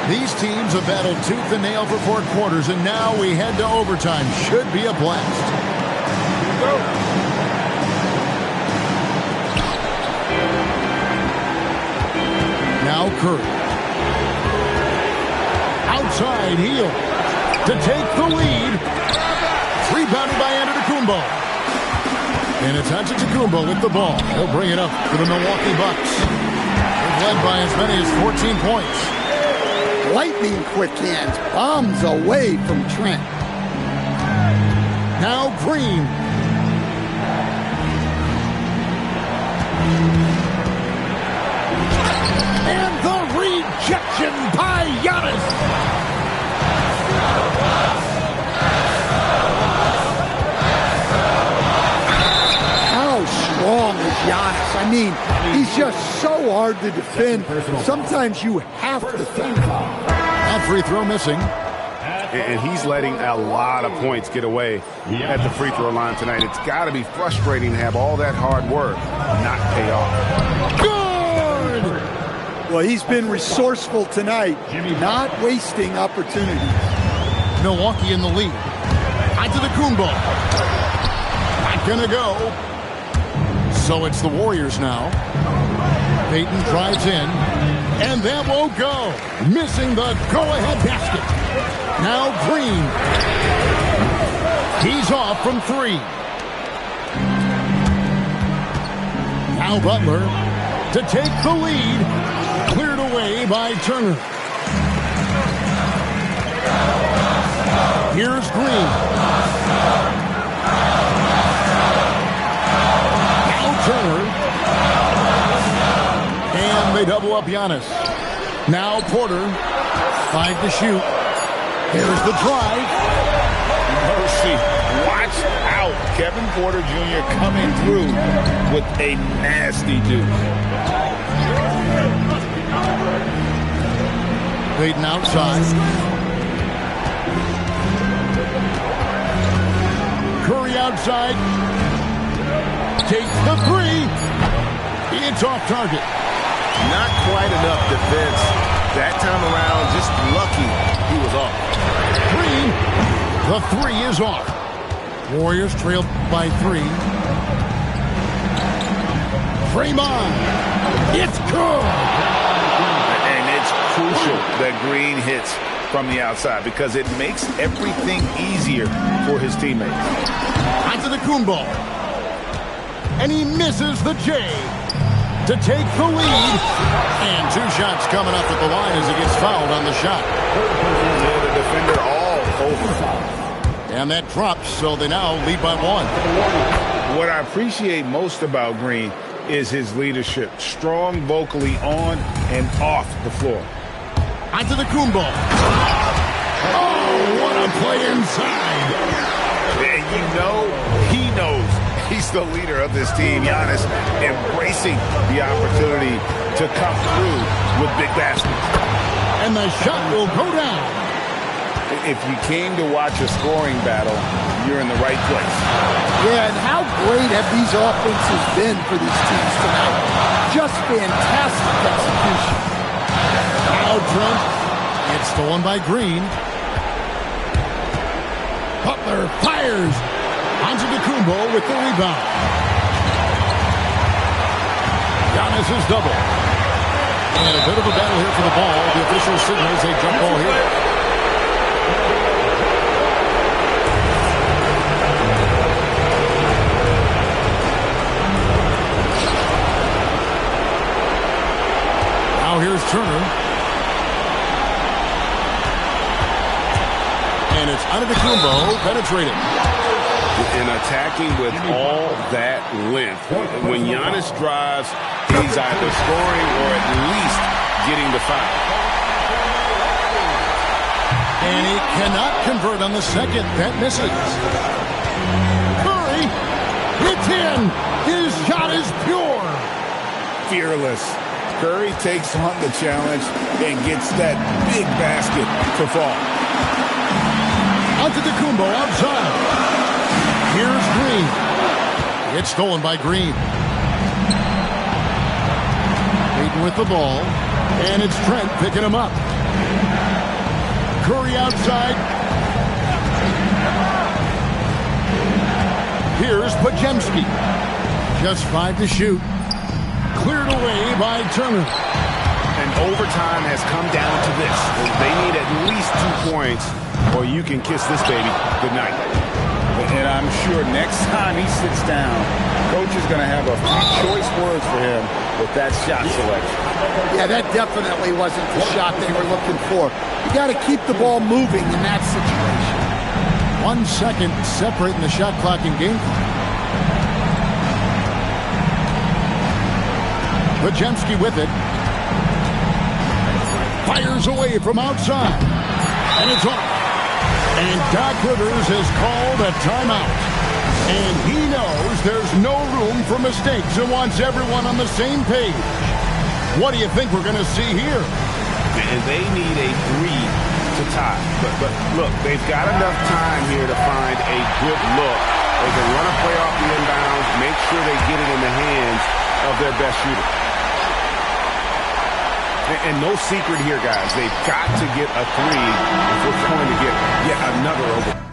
These teams have battled tooth and nail for 4 quarters, and now we head to overtime. Should be a blast. Now Curry. Outside heel to take the lead. Rebounded by Antetokounmpo. And it's Antetokounmpo with the ball. He'll bring it up for the Milwaukee Bucks. They've led by as many as 14 points. Lightning quick hands. Bombs away from Trent. Now Green. And the rejection by Giannis. Strong is Giannis. I mean, he's just so hard to defend. Sometimes you have to think. That free throw missing. And he's letting a lot of points get away at the free throw line tonight. It's got to be frustrating to have all that hard work not pay off. Good! Well, he's been resourceful tonight, not wasting opportunities. Milwaukee in the lead. Antetokounmpo. Not gonna go. So it's the Warriors now. Payton drives in, and that won't go. Missing the go-ahead basket. Now Green. He's off from 3. Now Butler to take the lead. Cleared away by Turner. Here's Green. Turner. And they double up Giannis. Now Porter. 5 to shoot. Here's the drive. Mercy. Watch out. Kevin Porter Jr. coming through with a nasty deuce. Payton outside. Curry outside. Takes the 3. It's off target. Not quite enough defense. That time around, just lucky he was off. Green, the three is off. Warriors trailed by 3. Draymond, it's good. And it's crucial that Green hits from the outside because it makes everything easier for his teammates. Onto the Kumbo. And he misses the J to take the lead. And 2 shots coming up at the line as he gets fouled on the shot. Yeah, the defender all over. And that drops, so they now lead by 1. What I appreciate most about Green is his leadership. Strong vocally on and off the floor. Onto the Kumbo. Oh, what a play inside. And you know he knows he's the leader of this team. Giannis embracing the opportunity to come through with big baskets. And the shot will go down. If you came to watch a scoring battle, you're in the right place. Yeah, and how great have these offenses been for these teams tonight? Just fantastic execution. Now Trent, it's stolen by Green. Butler fires onto the Kumbo with the rebound. Giannis is double. And a bit of a battle here for the ball. The official signals a jump ball here. Now here's Turner. And it's Antetokounmpo penetrating. And attacking with all that length. When Giannis drives, he's either scoring or at least getting the foul. And he cannot convert on the second. That misses. Curry, it's in. His shot is pure. Fearless. Curry takes on the challenge and gets that big basket to fall. Antetokounmpo outside. Here's Green. It's stolen by Green. Hayden with the ball. And it's Trent picking him up. Curry outside. Here's Podziemski. Just 5 to shoot. Cleared away by Turner. And overtime has come down to this. They need at least 2 points or you can kiss this baby goodnight. And I'm sure next time he sits down, coach is going to have a few choice words for him with that shot selection. Yeah, that definitely wasn't the shot they were looking for. You got to keep the ball moving in that situation. 1 second separating the shot clock and game clock. Podziemski with it. Fires away from outside. And it's off. And Doc Rivers has called a timeout. And he knows there's no room for mistakes and wants everyone on the same page. What do you think we're going to see here? And they need a 3 to tie. But look, they've got enough time here to find a good look. They can run a play off the inbounds, make sure they get it in the hands of their best shooter. And no secret here, guys. They've got to get a 3 if we're going to get yet another over.